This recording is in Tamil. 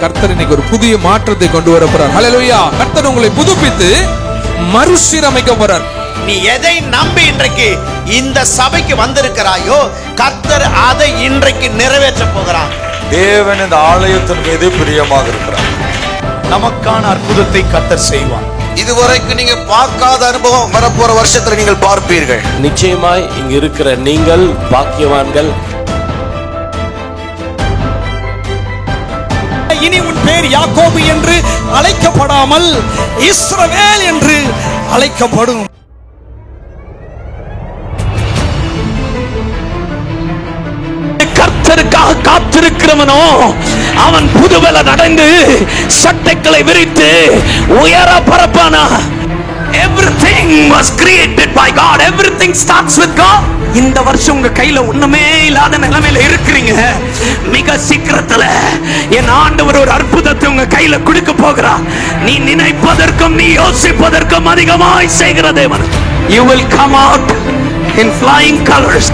கர்த்தர் இன்னைக்கு ஒரு புதிய மாற்றத்தை கொண்டு வர போறார். ஹல்லேலூயா. கர்த்தர் உங்களை புதுப்பித்து மறுசீரமைக்க போறார். நீ எதை நம்பி இன்றைக்கு இந்த சபைக்கு வந்திருக்கிறாயோ கர்த்தர் அதை இன்றைக்கு நிறைவேற்ற போகிறார். தேவன் இந்த ஆலயத்தின் மீது பிரியமாக இருக்கிறார். நமக்கான அற்புதத்தை கர்த்தர் செய்வார். இதுவரைக்கும் நீங்க பார்க்காத அனுபவம் வரப்போற வருஷத்துல நீங்கள் பார்ப்பீர்கள். நிச்சயமாய் இங்க இருக்கிற நீங்கள் பாக்கியவான்கள். இனி உன் பேர் யாக்கோபு என்று அழைக்கப்படாமல் இஸ்ரவேல் என்று அழைக்கப்படும். கர்த்தருக்காக காத்திருக்கிறவனோ அவன் புதுவெல நடந்து சட்டைகளை விரித்து உயர பரப்பானா. Everything was created by God. Everything starts with God. இந்த வருஷம் உங்க கையில ஒண்ணுமே இல்லாத நிலைமையில இருக்கிறீங்க. மிக சீக்கிரத்துல என் ஆண்டவர் ஒரு அற்புதத்தை உங்க கையில கொடுக்க போகிறார். நீ நினைப்பதற்கும் நீ யோசிப்பதற்கும் அதிகமாய் செய்கிற தேவன். You will come out in flying colors.